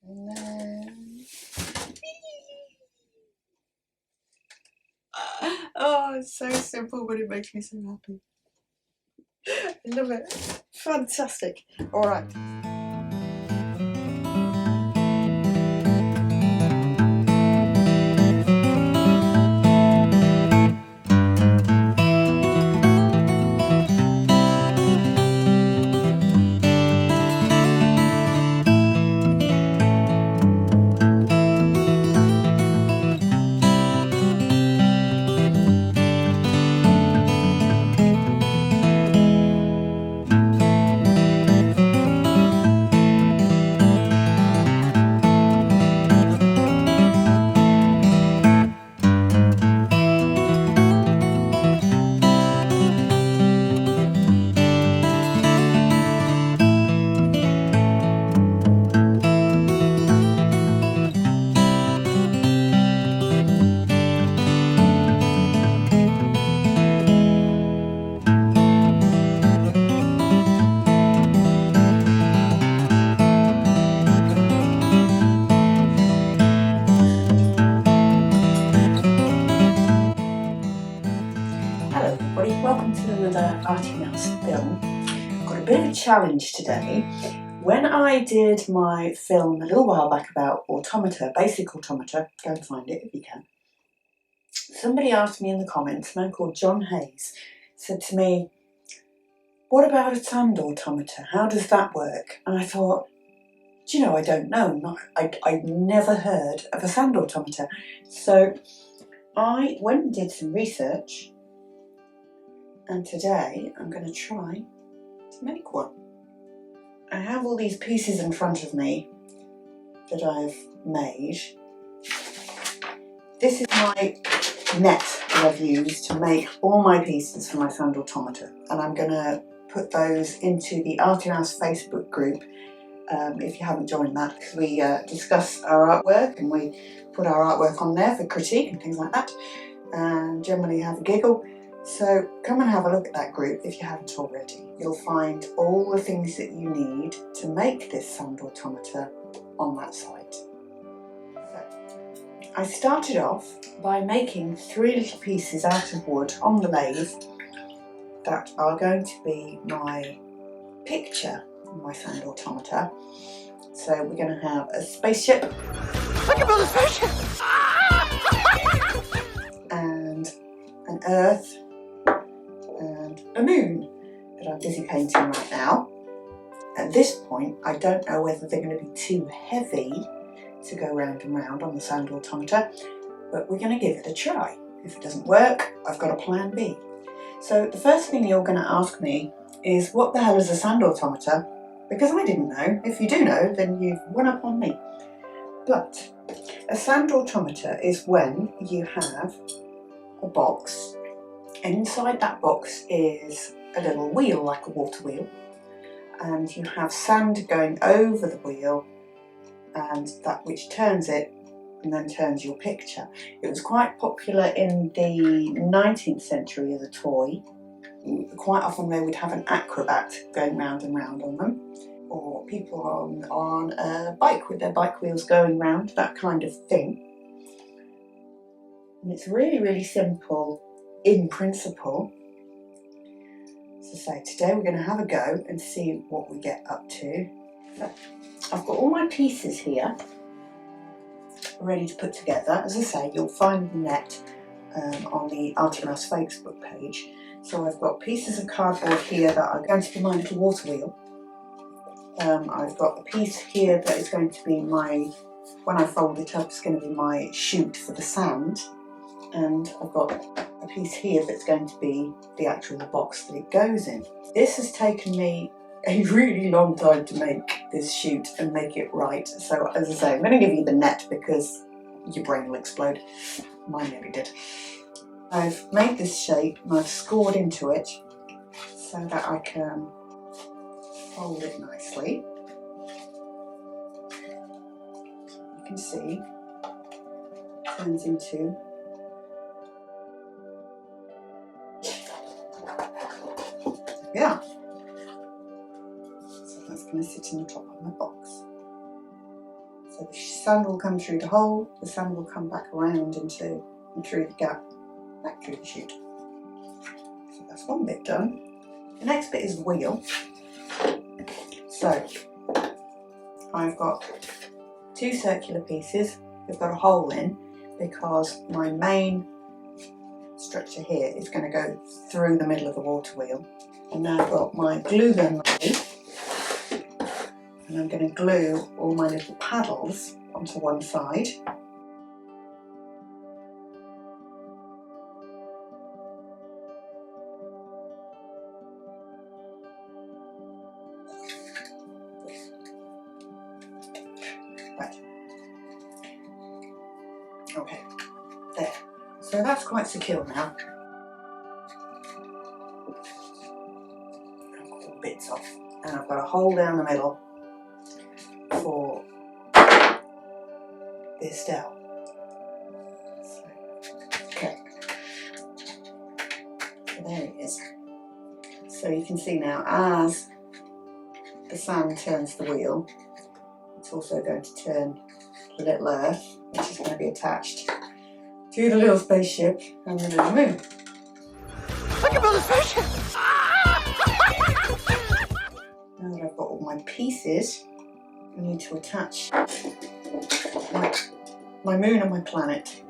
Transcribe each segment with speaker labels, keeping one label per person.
Speaker 1: And then... Oh, it's so simple, but it makes me so happy. I love it. Fantastic. All right. Hello everybody, welcome to another Arty Mouse film. I've got a bit of a challenge today. When I did my film a little while back about automata, basic automata, go and find it if you can, somebody asked me in the comments, a man called John Hayes, said to me, what about a SAND automata? How does that work? And I thought, do you know, I don't know. I'd never heard of a SAND automata. So I went and did some research, and today I'm going to try to make one. I have all these pieces in front of me that I've made. This is my net that I've used to make all my pieces for my SAND automata, and I'm going to put those into the Arty Mouse Facebook group. If you haven't joined that, because we discuss our artwork and we put our artwork on there for critique and things like that, and generally have a giggle. So come and have a look at that group if you haven't already. You'll find all the things that you need to make this SAND automata on that site. So, I started off by making 3 little pieces out of wood on the lathe that are going to be my picture of my SAND automata. So we're going to have a spaceship.
Speaker 2: I can build a spaceship!
Speaker 1: And an Earth and a moon that I'm busy painting right now. At this point, I don't know whether they're going to be too heavy to go round and round on the SAND automata, but we're going to give it a try. If it doesn't work, I've got a plan B. So the first thing you're going to ask me is, what the hell is a SAND automata? Because I didn't know. If you do know, then you've won up on me. But a SAND automata is when you have a box, and inside that box is a little wheel, like a water wheel, and you have sand going over the wheel, and that which turns it and then turns your picture. It was quite popular in the 19th century as a toy. Quite often they would have an acrobat going round and round on them, or people on a bike with their bike wheels going round, that kind of thing. And it's really, really simple in principle. So say today we're going to have a go and see what we get up to. So I've got all my pieces here ready to put together. As I say, you'll find the net on the Arty Mouse Facebook page. So I've got pieces of cardboard here that are going to be my little water wheel. I've got a piece here that is going to be my, when I fold it up, it's going to be my chute for the sand. And I've got a piece here that's going to be the actual box that it goes in. This has taken me a really long time to make this chute and make it right. So as I say, I'm going to give you the net because your brain will explode. Mine nearly did. I've made this shape and I've scored into it so that I can fold it nicely. You can see it turns into yeah. So that's going to sit in the top of my box. So So the sand will come through the hole, the sand will come back around and through the gap, back through the chute. So that's one bit done. The next bit is the wheel. So I've got two circular pieces. They've got a hole in because my main structure here is going to go through the middle of the water wheel. And now I've got my glue gun ready, and I'm going to glue all my little paddles onto one side. Right. Okay, there. So that's quite secure now. I've got all bits off, and I've got a hole down the middle for this dowel. Okay, so there it is. So you can see now as the sand turns the wheel, it's also going to turn the little earth, which is going to be attached to the little spaceship and the little moon.
Speaker 2: I can build a spaceship!
Speaker 1: Now that I've got all my pieces, I need to attach my moon and my planet.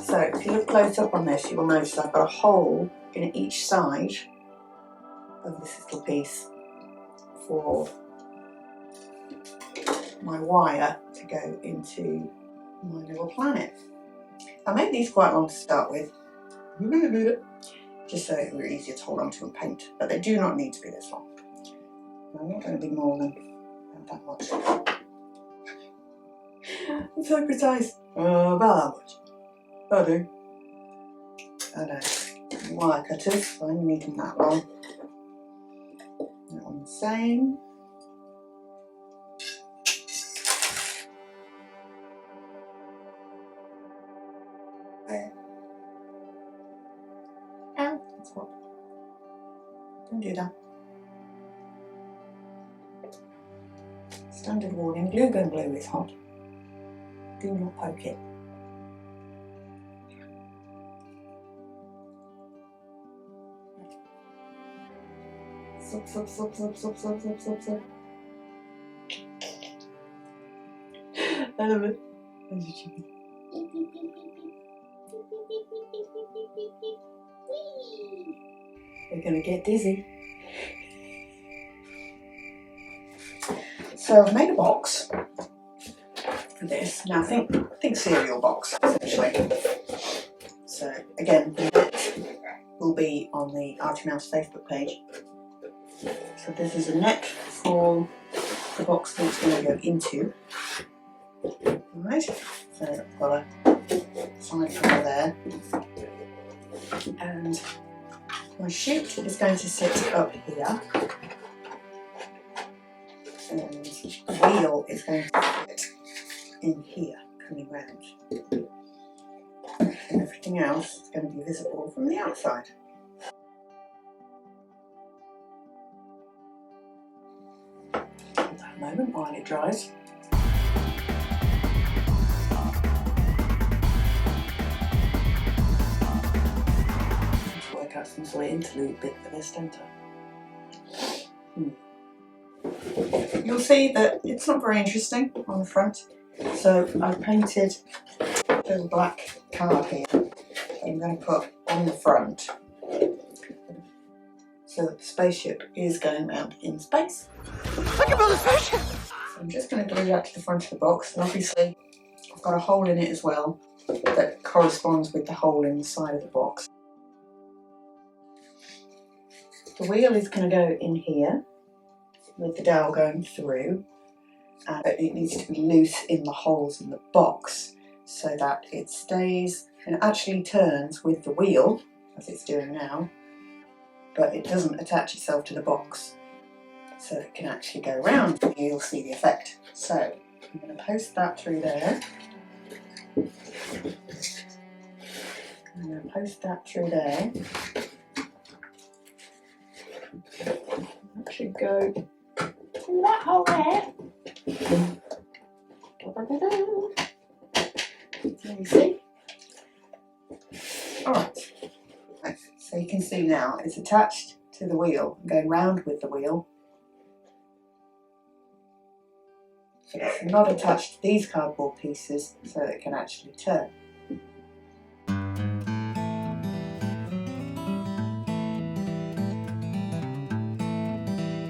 Speaker 1: So if you look close up on this, you will notice I've got a hole in each side of this little piece for my wire to go into my little planet. I made these quite long to start with, just so it were easier to hold onto and paint, but they do not need to be this long. I'm not going to be more than that much. I'm so precise. About that much. I do. I know. Wire cutters, so I only need them that long. That one the same. There. Ow, that's hot. Don't do that. Standard warning, glue gun glue is hot. Do not poke it. Sup, sup, sup, sup, sup, sup, sup, sup, sup. I love it. There's your chicken. We're gonna get dizzy. So I've made a box for this. Now think cereal box essentially. So again, the net will be on the Artie Mouse Facebook page. So this is a net for the box that it's going to go into. Alright, so I've got a side panel there, and my chute is going to sit up here, and the wheel is going to sit in here, coming round, and everything else is going to be visible from the outside. Give that a moment while it dries. Work out some sort of interlude bit for this, don't I? You'll see that it's not very interesting on the front, so I've painted a little black card here that I'm going to put on the front so that the spaceship is going around in space.
Speaker 2: I can build a spaceship!
Speaker 1: So I'm just going to glue that to the front of the box, and obviously I've got a hole in it as well that corresponds with the hole in the side of the box. The wheel is going to go in here with the dowel going through, and it needs to be loose in the holes in the box so that it stays and actually turns with the wheel as it's doing now, but it doesn't attach itself to the box, so it can actually go round and you'll see the effect. So I'm going to post that through there. I'm going to post that through there. That should go through that hole there. Can you see? Alright, so you can see now it's attached to the wheel, going round with the wheel. So it's not attached to these cardboard pieces so it can actually turn.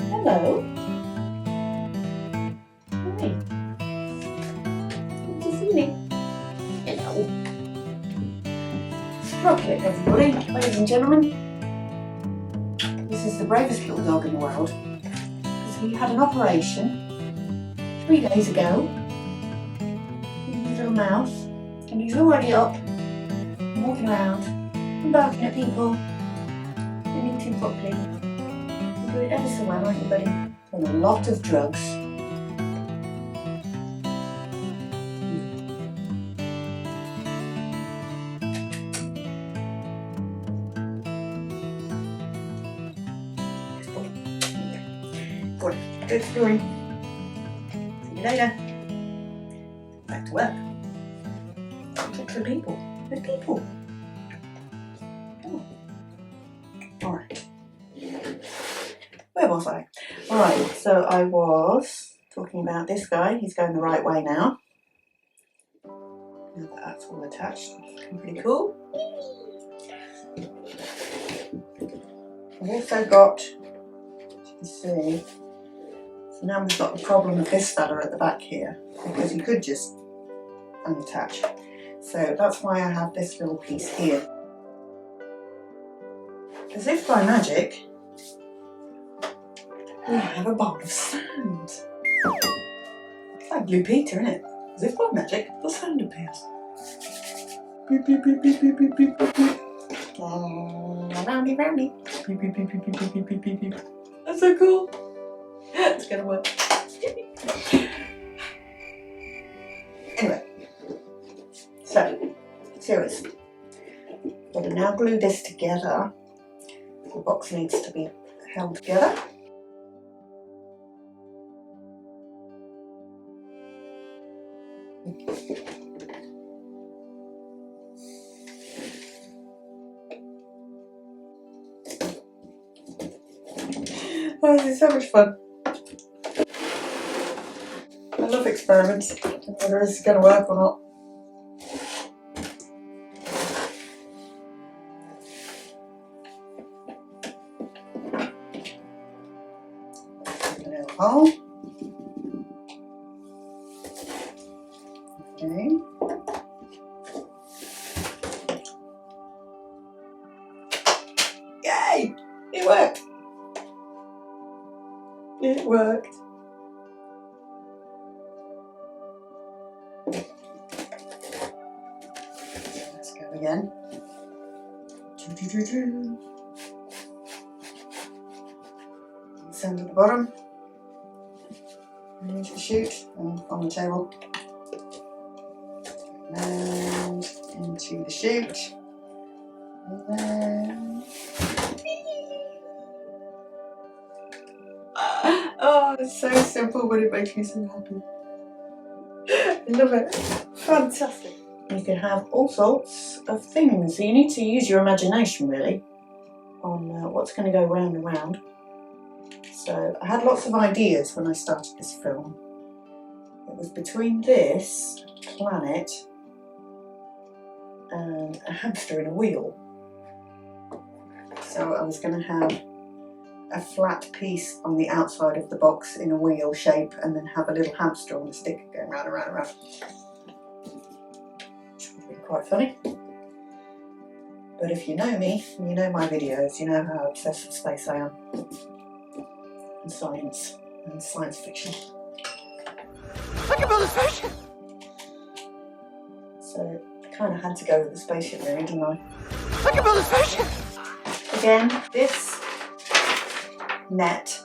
Speaker 1: Hello. Hi. Good to see me. Hello. Okay, everybody, ladies and gentlemen. This is the bravest little dog in the world. Because he had an operation 3 days ago. His little mouth. And he's already up, and walking around, and barking at people, and eating properly. You do it ever so well, aren't you, buddy? On a lot of drugs. Good. Good story. See you later. Back to work. Talk to the people. The people. Oh. Alright. Where was I? Alright, so I was talking about this guy. He's going the right way now. Now that that's all attached, it's looking pretty cool. I've also got, as you can see, so now we've got the problem of this fella at the back here, because you could just unattach. So that's why I have this little piece here. As if by magic, we have a bowl of sand. It's like Blue Peter, isn't it? As if by magic, the sand appears. Beep, beep, beep, beep, beep, beep, beep, beep, beep. Roundy, roundy. Beep, beep, beep, beep, beep, beep, beep, beep, beep. That's so cool. It's gonna work. Anyway, so seriously, I've got to now glue this together. The box needs to be held together. Oh, this is so much fun. I love experiments, whether this is going to work or not. A little hole. Okay. Yay! It worked! It worked. Let's go again. Sand at the bottom. And into the chute and on the table. And into the chute. And then... Oh, it's so simple, but it makes me so happy. I love it. Fantastic. You can have all sorts of things. So you need to use your imagination, really, on what's going to go round and round. So I had lots of ideas when I started this film. It was between this planet and a hamster in a wheel. So I was going to have a flat piece on the outside of the box in a wheel shape and then have a little hamster on the stick going round and round and round. Which would be quite funny. But if you know me, and you know my videos, you know how obsessed with space I am. And science. And science fiction.
Speaker 2: I can build a spaceship!
Speaker 1: So I kind of had to go with the spaceship really, didn't I?
Speaker 2: I can build a spaceship!
Speaker 1: Again, this net,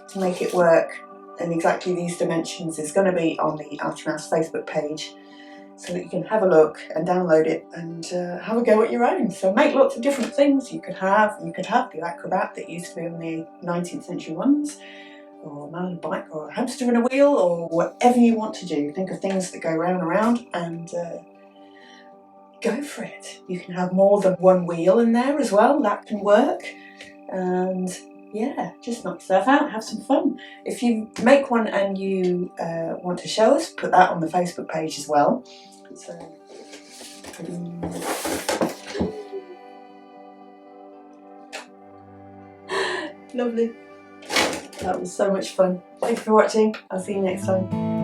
Speaker 1: to make it work in exactly these dimensions, is going to be on the Ultramouse Facebook page, so that you can have a look and download it and have a go at your own. So make lots of different things. You could have the Acrobat that used to be on the 19th century ones, or a man on a bike, or a hamster in a wheel, or whatever you want to do. Think of things that go round and round and go for it. You can have more than one wheel in there as well, that can work. And yeah, just knock yourself out, have some fun. If you make one and you want to show us, put that on the Facebook page as well. So, lovely. That was so much fun. Thanks for watching. I'll see you next time.